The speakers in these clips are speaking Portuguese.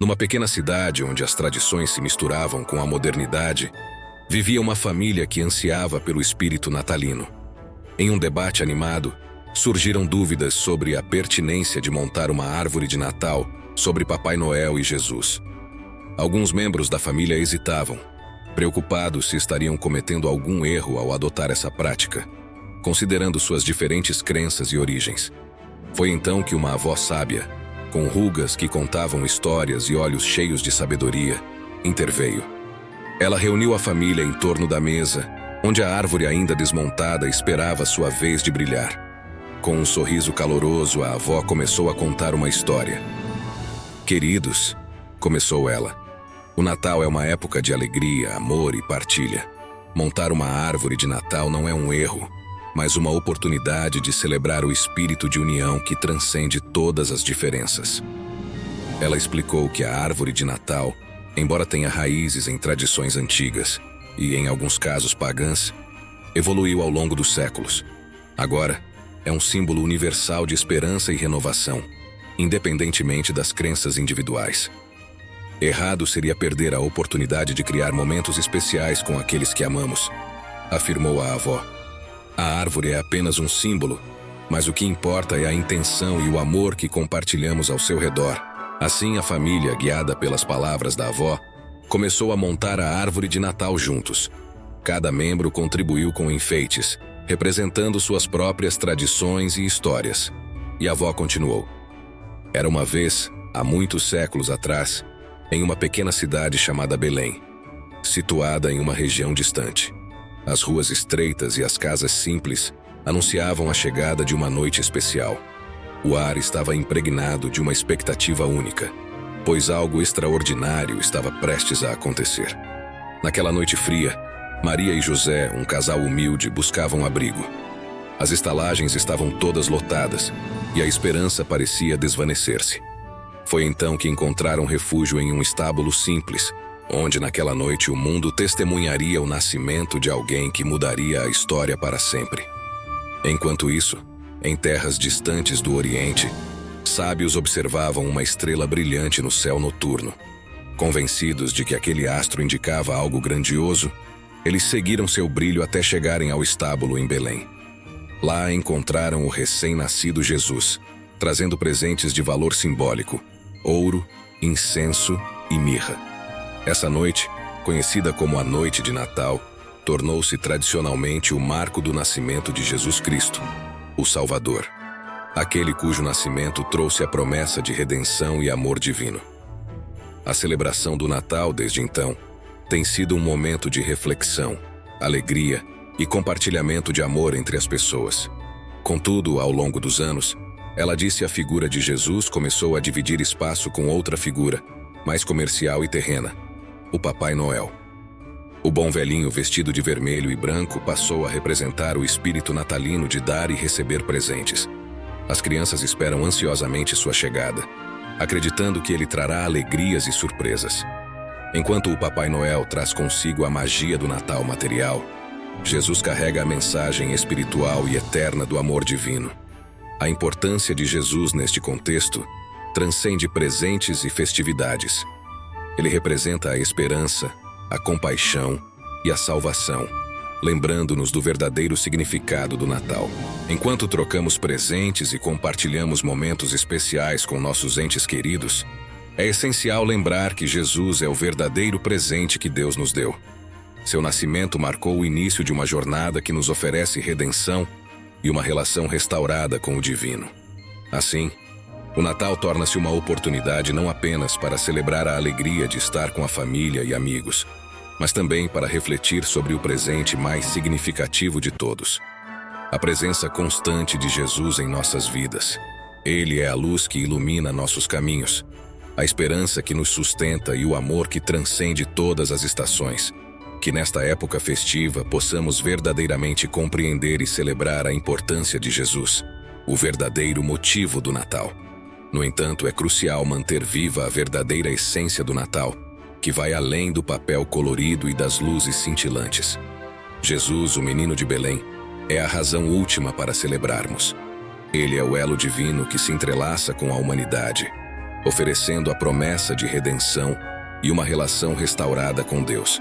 Numa pequena cidade onde as tradições se misturavam com a modernidade, vivia uma família que ansiava pelo espírito natalino. Em um debate animado, surgiram dúvidas sobre a pertinência de montar uma árvore de Natal sobre Papai Noel e Jesus. Alguns membros da família hesitavam, preocupados se estariam cometendo algum erro ao adotar essa prática, considerando suas diferentes crenças e origens. Foi então que uma avó sábia, com rugas que contavam histórias e olhos cheios de sabedoria, interveio. Ela reuniu a família em torno da mesa, onde a árvore ainda desmontada esperava sua vez de brilhar. Com um sorriso caloroso, a avó começou a contar uma história. "Queridos", começou ela, "o Natal é uma época de alegria, amor e partilha. Montar uma árvore de Natal não é um erro, mas uma oportunidade de celebrar o espírito de união que transcende todas as diferenças." Ela explicou que a árvore de Natal, embora tenha raízes em tradições antigas e, em alguns casos, pagãs, evoluiu ao longo dos séculos. Agora, é um símbolo universal de esperança e renovação, independentemente das crenças individuais. Errado seria perder a oportunidade de criar momentos especiais com aqueles que amamos, afirmou a avó. A árvore é apenas um símbolo, mas o que importa é a intenção e o amor que compartilhamos ao seu redor. Assim, a família, guiada pelas palavras da avó, começou a montar a árvore de Natal juntos. Cada membro contribuiu com enfeites, representando suas próprias tradições e histórias. E a avó continuou. Era uma vez, há muitos séculos atrás, em uma pequena cidade chamada Belém, situada em uma região distante. As ruas estreitas e as casas simples anunciavam a chegada de uma noite especial. O ar estava impregnado de uma expectativa única, pois algo extraordinário estava prestes a acontecer. Naquela noite fria, Maria e José, um casal humilde, buscavam abrigo. As estalagens estavam todas lotadas e a esperança parecia desvanecer-se. Foi então que encontraram refúgio em um estábulo simples, onde naquela noite o mundo testemunharia o nascimento de alguém que mudaria a história para sempre. Enquanto isso, em terras distantes do Oriente, sábios observavam uma estrela brilhante no céu noturno. Convencidos de que aquele astro indicava algo grandioso, eles seguiram seu brilho até chegarem ao estábulo em Belém. Lá encontraram o recém-nascido Jesus, trazendo presentes de valor simbólico: ouro, incenso e mirra. Essa noite, conhecida como a Noite de Natal, tornou-se tradicionalmente o marco do nascimento de Jesus Cristo, o Salvador, aquele cujo nascimento trouxe a promessa de redenção e amor divino. A celebração do Natal, desde então, tem sido um momento de reflexão, alegria e compartilhamento de amor entre as pessoas. Contudo, ao longo dos anos, ela disse a figura de Jesus começou a dividir espaço com outra figura, mais comercial e terrena, o Papai Noel. O bom velhinho vestido de vermelho e branco passou a representar o espírito natalino de dar e receber presentes. As crianças esperam ansiosamente sua chegada, acreditando que ele trará alegrias e surpresas. Enquanto o Papai Noel traz consigo a magia do Natal material, Jesus carrega a mensagem espiritual e eterna do amor divino. A importância de Jesus neste contexto transcende presentes e festividades. Ele representa a esperança, a compaixão e a salvação, lembrando-nos do verdadeiro significado do Natal. Enquanto trocamos presentes e compartilhamos momentos especiais com nossos entes queridos, é essencial lembrar que Jesus é o verdadeiro presente que Deus nos deu. Seu nascimento marcou o início de uma jornada que nos oferece redenção e uma relação restaurada com o divino. Assim, o Natal torna-se uma oportunidade não apenas para celebrar a alegria de estar com a família e amigos, mas também para refletir sobre o presente mais significativo de todos: a presença constante de Jesus em nossas vidas. Ele é a luz que ilumina nossos caminhos, a esperança que nos sustenta e o amor que transcende todas as estações. Que nesta época festiva possamos verdadeiramente compreender e celebrar a importância de Jesus, o verdadeiro motivo do Natal. No entanto, é crucial manter viva a verdadeira essência do Natal, que vai além do papel colorido e das luzes cintilantes. Jesus, o menino de Belém, é a razão última para celebrarmos. Ele é o elo divino que se entrelaça com a humanidade, oferecendo a promessa de redenção e uma relação restaurada com Deus.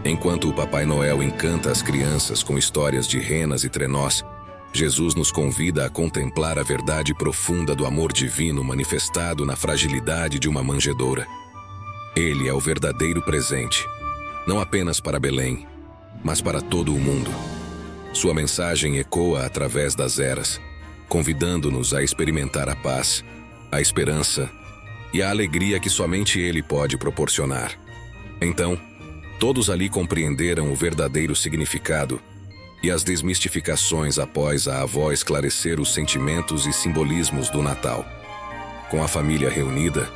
Enquanto o Papai Noel encanta as crianças com histórias de renas e trenós, Jesus nos convida a contemplar a verdade profunda do amor divino manifestado na fragilidade de uma manjedoura. Ele é o verdadeiro presente, não apenas para Belém, mas para todo o mundo. Sua mensagem ecoa através das eras, convidando-nos a experimentar a paz, a esperança e a alegria que somente Ele pode proporcionar. Então, todos ali compreenderam o verdadeiro significado e as desmistificações após a avó esclarecer os sentimentos e simbolismos do Natal. Com a família reunida,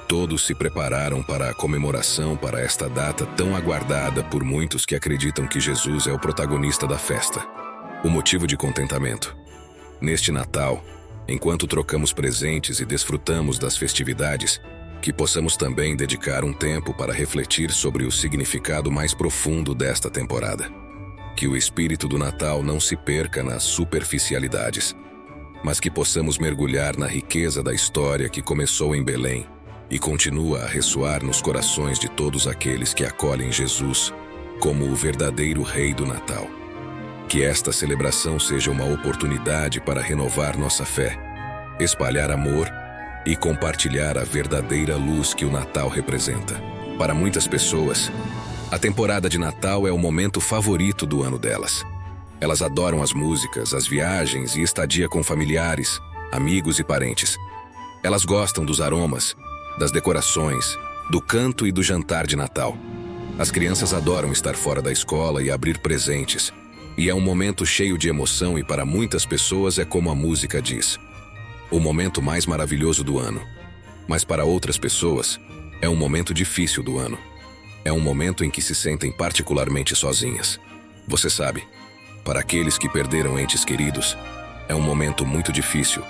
todos se prepararam para a comemoração para esta data tão aguardada por muitos que acreditam que Jesus é o protagonista da festa, o motivo de contentamento. Neste Natal, enquanto trocamos presentes e desfrutamos das festividades, que possamos também dedicar um tempo para refletir sobre o significado mais profundo desta temporada. Que o espírito do Natal não se perca nas superficialidades, mas que possamos mergulhar na riqueza da história que começou em Belém e continua a ressoar nos corações de todos aqueles que acolhem Jesus como o verdadeiro Rei do Natal. Que esta celebração seja uma oportunidade para renovar nossa fé, espalhar amor e compartilhar a verdadeira luz que o Natal representa. Para muitas pessoas, a temporada de Natal é o momento favorito do ano delas. Elas adoram as músicas, as viagens e estadia com familiares, amigos e parentes. Elas gostam dos aromas, das decorações, do canto e do jantar de Natal. As crianças adoram estar fora da escola e abrir presentes. E é um momento cheio de emoção e para muitas pessoas é como a música diz: o momento mais maravilhoso do ano. Mas para outras pessoas, é um momento difícil do ano. É um momento em que se sentem particularmente sozinhas. Você sabe, para aqueles que perderam entes queridos, é um momento muito difícil,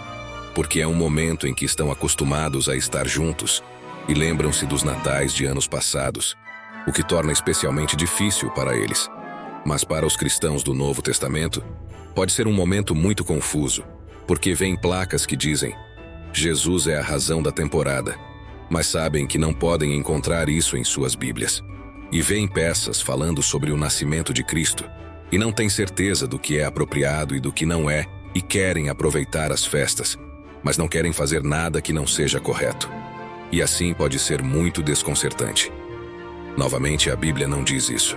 porque é um momento em que estão acostumados a estar juntos e lembram-se dos natais de anos passados, o que torna especialmente difícil para eles. Mas para os cristãos do Novo Testamento, pode ser um momento muito confuso, porque vêm placas que dizem: Jesus é a razão da temporada, mas sabem que não podem encontrar isso em suas Bíblias. E vêm peças falando sobre o nascimento de Cristo, e não têm certeza do que é apropriado e do que não é, e querem aproveitar as festas, mas não querem fazer nada que não seja correto. E assim pode ser muito desconcertante. Novamente, a Bíblia não diz isso.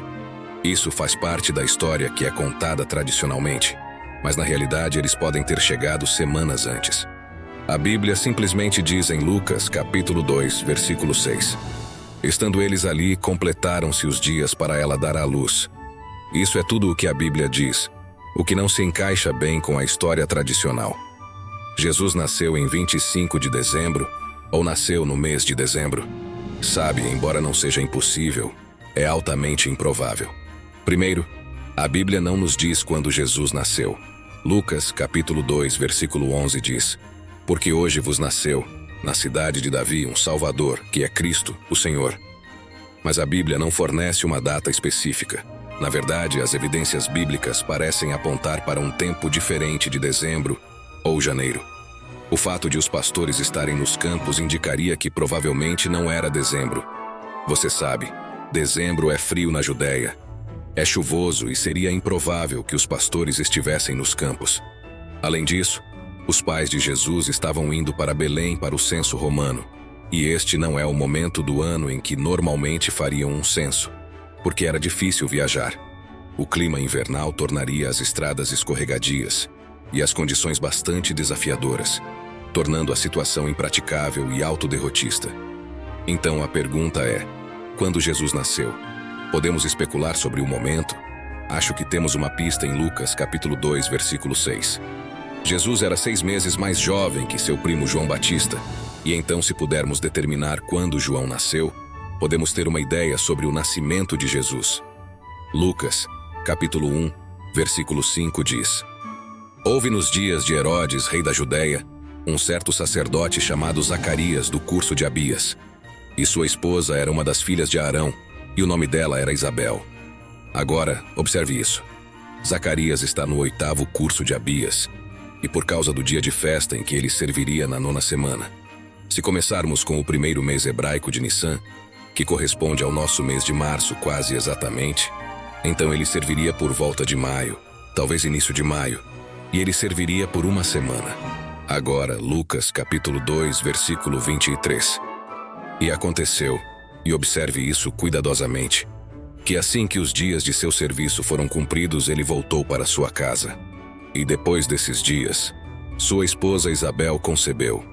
Isso faz parte da história que é contada tradicionalmente, mas na realidade eles podem ter chegado semanas antes. A Bíblia simplesmente diz em Lucas, capítulo 2, versículo 6. Estando eles ali, completaram-se os dias para ela dar à luz. Isso é tudo o que a Bíblia diz, o que não se encaixa bem com a história tradicional. Jesus nasceu em 25 de dezembro, ou nasceu no mês de dezembro? Sabe, embora não seja impossível, é altamente improvável. Primeiro, a Bíblia não nos diz quando Jesus nasceu. Lucas, capítulo 2, versículo 11 diz: porque hoje vos nasceu, na cidade de Davi, um Salvador, que é Cristo, o Senhor. Mas a Bíblia não fornece uma data específica. Na verdade, as evidências bíblicas parecem apontar para um tempo diferente de dezembro ou janeiro. O fato de os pastores estarem nos campos indicaria que provavelmente não era dezembro. Você sabe, dezembro é frio na Judéia. É chuvoso e seria improvável que os pastores estivessem nos campos. Além disso, os pais de Jesus estavam indo para Belém para o censo romano, e este não é o momento do ano em que normalmente fariam um censo, porque era difícil viajar. O clima invernal tornaria as estradas escorregadias e as condições bastante desafiadoras, tornando a situação impraticável e autoderrotista. Então a pergunta é: quando Jesus nasceu? Podemos especular sobre o momento? Acho que temos uma pista em Lucas, capítulo 2, versículo 6. Jesus era 6 meses mais jovem que seu primo João Batista, e então, se pudermos determinar quando João nasceu, podemos ter uma ideia sobre o nascimento de Jesus. Lucas, capítulo 1, versículo 5 diz: houve nos dias de Herodes, rei da Judéia, um certo sacerdote chamado Zacarias, do curso de Abias, e sua esposa era uma das filhas de Arão, e o nome dela era Isabel. Agora, observe isso. Zacarias está no 8º curso de Abias, e por causa do dia de festa em que ele serviria na 9ª semana. Se começarmos com o primeiro mês hebraico de Nissan, que corresponde ao nosso mês de março quase exatamente, então ele serviria por volta de maio, talvez início de maio, e ele serviria por uma semana. Agora, Lucas capítulo 2, versículo 23. E aconteceu, e observe isso cuidadosamente, que assim que os dias de seu serviço foram cumpridos, ele voltou para sua casa. E depois desses dias, sua esposa Isabel concebeu.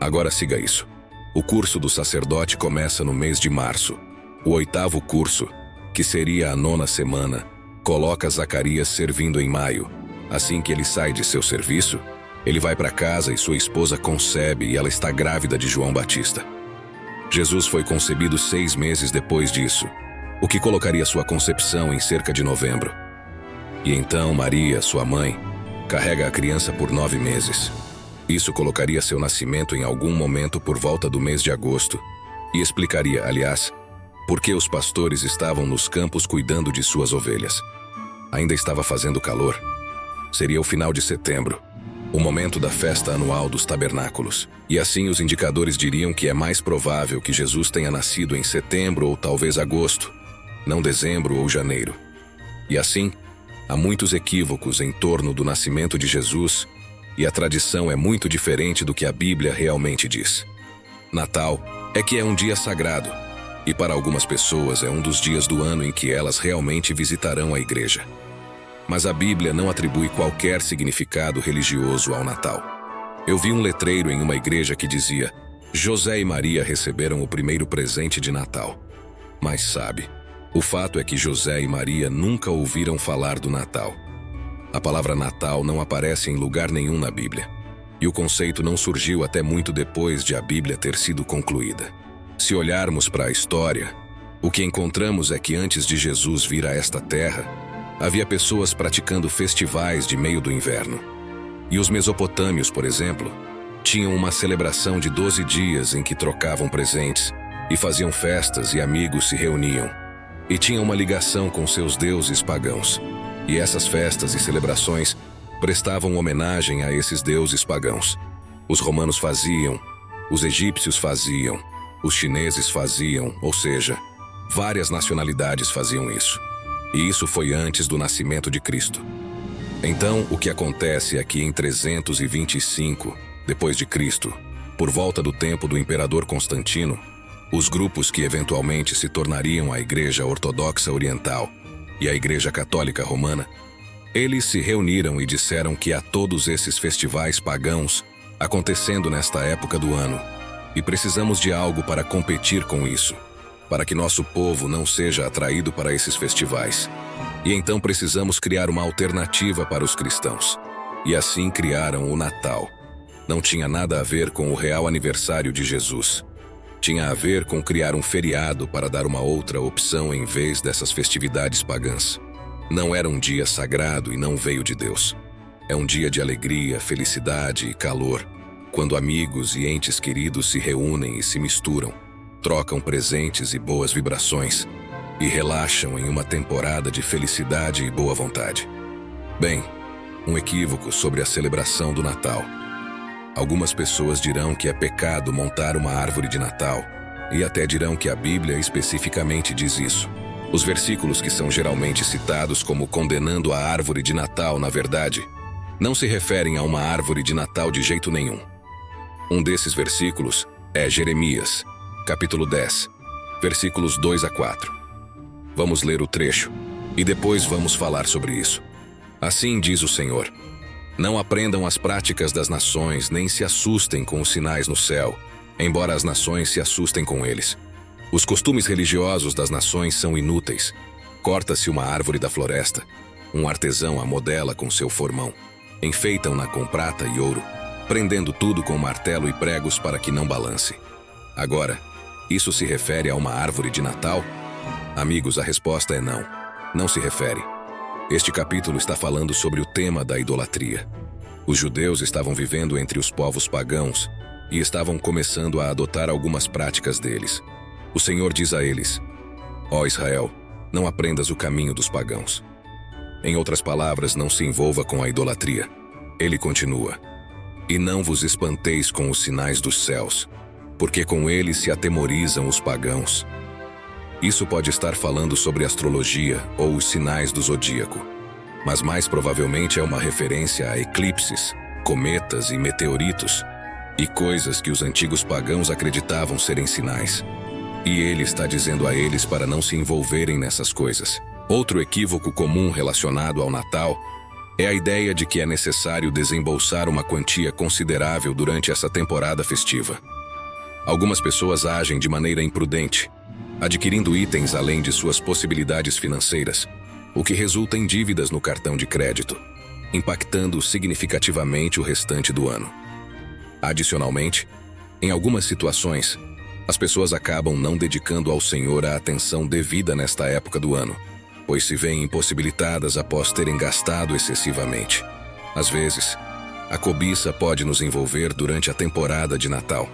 Agora siga isso. O curso do sacerdote começa no mês de março. O 8º curso, que seria a 9ª semana, coloca Zacarias servindo em maio. Assim que ele sai de seu serviço, ele vai para casa e sua esposa concebe e ela está grávida de João Batista. Jesus foi concebido 6 meses depois disso, o que colocaria sua concepção em cerca de novembro. E então Maria, sua mãe, carrega a criança por 9 meses. Isso colocaria seu nascimento em algum momento por volta do mês de agosto, e explicaria, aliás, por que os pastores estavam nos campos cuidando de suas ovelhas. Ainda estava fazendo calor. Seria o final de setembro, o momento da festa anual dos tabernáculos. E assim os indicadores diriam que é mais provável que Jesus tenha nascido em setembro ou talvez agosto, não dezembro ou janeiro. E assim, há muitos equívocos em torno do nascimento de Jesus, e a tradição é muito diferente do que a Bíblia realmente diz. Natal é que é um dia sagrado, e para algumas pessoas é um dos dias do ano em que elas realmente visitarão a igreja. Mas a Bíblia não atribui qualquer significado religioso ao Natal. Eu vi um letreiro em uma igreja que dizia: José e Maria receberam o primeiro presente de Natal. Mas sabe, o fato é que José e Maria nunca ouviram falar do Natal. A palavra Natal não aparece em lugar nenhum na Bíblia. E o conceito não surgiu até muito depois de a Bíblia ter sido concluída. Se olharmos para a história, o que encontramos é que antes de Jesus vir a esta terra, havia pessoas praticando festivais de meio do inverno. E os mesopotâmios, por exemplo, tinham uma celebração de 12 dias em que trocavam presentes e faziam festas e amigos se reuniam. E tinham uma ligação com seus deuses pagãos. E essas festas e celebrações prestavam homenagem a esses deuses pagãos. Os romanos faziam, os egípcios faziam, os chineses faziam, ou seja, várias nacionalidades faziam isso. E isso foi antes do nascimento de Cristo. Então, o que acontece é que em 325, depois de Cristo, por volta do tempo do imperador Constantino, os grupos que eventualmente se tornariam a Igreja Ortodoxa Oriental e a Igreja Católica Romana, eles se reuniram e disseram que há todos esses festivais pagãos acontecendo nesta época do ano, e precisamos de algo para competir com isso, para que nosso povo não seja atraído para esses festivais. E então precisamos criar uma alternativa para os cristãos. E assim criaram o Natal. Não tinha nada a ver com o real aniversário de Jesus. Tinha a ver com criar um feriado para dar uma outra opção em vez dessas festividades pagãs. Não era um dia sagrado e não veio de Deus. É um dia de alegria, felicidade e calor, quando amigos e entes queridos se reúnem e se misturam, trocam presentes e boas vibrações e relaxam em uma temporada de felicidade e boa vontade. Bem, um equívoco sobre a celebração do Natal. Algumas pessoas dirão que é pecado montar uma árvore de Natal, e até dirão que a Bíblia especificamente diz isso. Os versículos que são geralmente citados como condenando a árvore de Natal, na verdade, não se referem a uma árvore de Natal de jeito nenhum. Um desses versículos é Jeremias, capítulo 10, versículos 2 a 4. Vamos ler o trecho, e depois vamos falar sobre isso. Assim diz o Senhor: não aprendam as práticas das nações, nem se assustem com os sinais no céu, embora as nações se assustem com eles. Os costumes religiosos das nações são inúteis. Corta-se uma árvore da floresta, um artesão a modela com seu formão, enfeitam-na com prata e ouro, prendendo tudo com martelo e pregos para que não balance. Agora, isso se refere a uma árvore de Natal? Amigos, a resposta é não. Não se refere. Este capítulo está falando sobre o tema da idolatria. Os judeus estavam vivendo entre os povos pagãos e estavam começando a adotar algumas práticas deles. O Senhor diz a eles: ó Israel, não aprendas o caminho dos pagãos. Em outras palavras, não se envolva com a idolatria. Ele continua: E não vos espanteis com os sinais dos céus, porque com eles se atemorizam os pagãos. Isso pode estar falando sobre astrologia ou os sinais do zodíaco, mas mais provavelmente é uma referência a eclipses, cometas e meteoritos, e coisas que os antigos pagãos acreditavam serem sinais. E ele está dizendo a eles para não se envolverem nessas coisas. Outro equívoco comum relacionado ao Natal é a ideia de que é necessário desembolsar uma quantia considerável durante essa temporada festiva. Algumas pessoas agem de maneira imprudente, adquirindo itens além de suas possibilidades financeiras, o que resulta em dívidas no cartão de crédito, impactando significativamente o restante do ano. Adicionalmente, em algumas situações, as pessoas acabam não dedicando ao Senhor a atenção devida nesta época do ano, pois se veem impossibilitadas após terem gastado excessivamente. Às vezes, a cobiça pode nos envolver durante a temporada de Natal.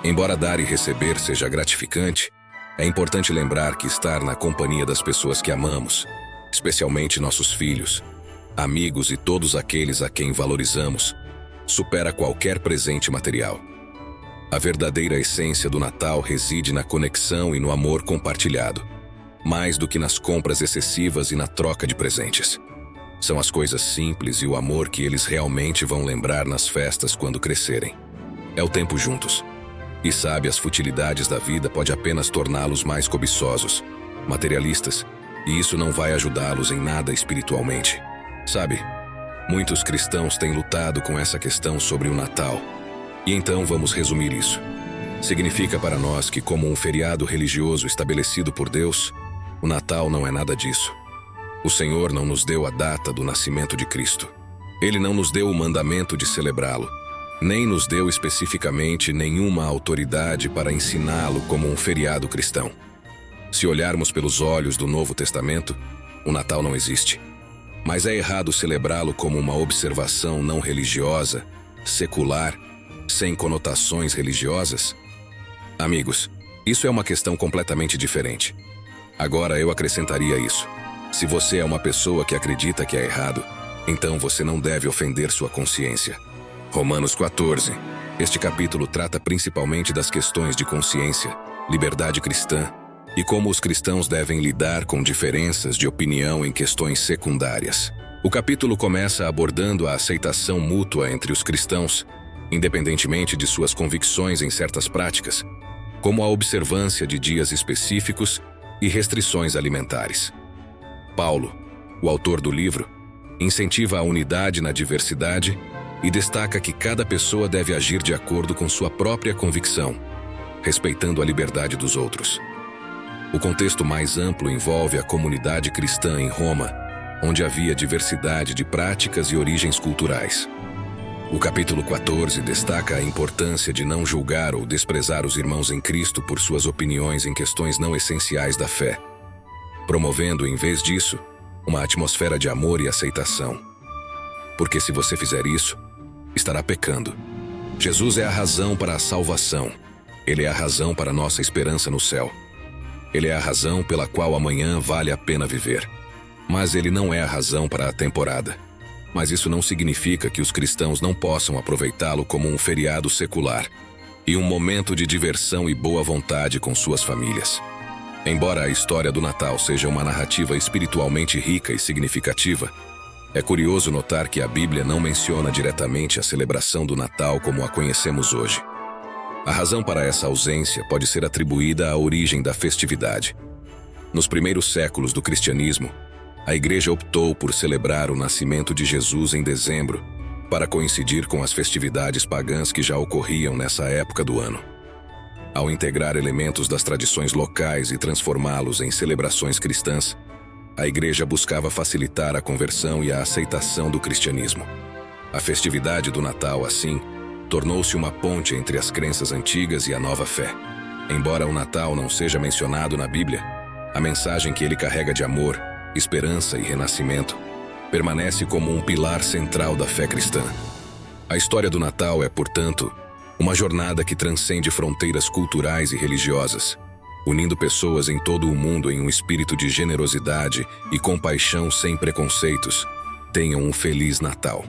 Embora dar e receber seja gratificante, é importante lembrar que estar na companhia das pessoas que amamos, especialmente nossos filhos, amigos e todos aqueles a quem valorizamos, supera qualquer presente material. A verdadeira essência do Natal reside na conexão e no amor compartilhado, mais do que nas compras excessivas e na troca de presentes. São as coisas simples e o amor que eles realmente vão lembrar nas festas quando crescerem. É o tempo juntos. E sabe, as futilidades da vida pode apenas torná-los mais cobiçosos, materialistas, e isso não vai ajudá-los em nada espiritualmente. Sabe, muitos cristãos têm lutado com essa questão sobre o Natal. E então vamos resumir isso. Significa para nós que, como um feriado religioso estabelecido por Deus, o Natal não é nada disso. O Senhor não nos deu a data do nascimento de Cristo. Ele não nos deu o mandamento de celebrá-lo, nem nos deu especificamente nenhuma autoridade para ensiná-lo como um feriado cristão. Se olharmos pelos olhos do Novo Testamento, o Natal não existe. Mas é errado celebrá-lo como uma observação não religiosa, secular, sem conotações religiosas? Amigos, isso é uma questão completamente diferente. Agora eu acrescentaria isso. Se você é uma pessoa que acredita que é errado, então você não deve ofender sua consciência. Romanos 14. Este capítulo trata principalmente das questões de consciência, liberdade cristã e como os cristãos devem lidar com diferenças de opinião em questões secundárias. O capítulo começa abordando a aceitação mútua entre os cristãos, independentemente de suas convicções em certas práticas, como a observância de dias específicos e restrições alimentares. Paulo, o autor do livro, incentiva a unidade na diversidade e destaca que cada pessoa deve agir de acordo com sua própria convicção, respeitando a liberdade dos outros. O contexto mais amplo envolve a comunidade cristã em Roma, onde havia diversidade de práticas e origens culturais. O capítulo 14 destaca a importância de não julgar ou desprezar os irmãos em Cristo por suas opiniões em questões não essenciais da fé, promovendo, em vez disso, uma atmosfera de amor e aceitação. Porque se você fizer isso, estará pecando. Jesus é a razão para a salvação. Ele é a razão para a nossa esperança no céu. Ele é a razão pela qual amanhã vale a pena viver. Mas ele não é a razão para a temporada. Mas isso não significa que os cristãos não possam aproveitá-lo como um feriado secular e um momento de diversão e boa vontade com suas famílias. Embora a história do Natal seja uma narrativa espiritualmente rica e significativa, é curioso notar que a Bíblia não menciona diretamente a celebração do Natal como a conhecemos hoje. A razão para essa ausência pode ser atribuída à origem da festividade. Nos primeiros séculos do cristianismo, a Igreja optou por celebrar o nascimento de Jesus em dezembro, para coincidir com as festividades pagãs que já ocorriam nessa época do ano. Ao integrar elementos das tradições locais e transformá-los em celebrações cristãs, a Igreja buscava facilitar a conversão e a aceitação do cristianismo. A festividade do Natal, assim, tornou-se uma ponte entre as crenças antigas e a nova fé. Embora o Natal não seja mencionado na Bíblia, a mensagem que ele carrega de amor, esperança e renascimento permanece como um pilar central da fé cristã. A história do Natal é, portanto, uma jornada que transcende fronteiras culturais e religiosas, unindo pessoas em todo o mundo em um espírito de generosidade e compaixão sem preconceitos. Tenham um Feliz Natal.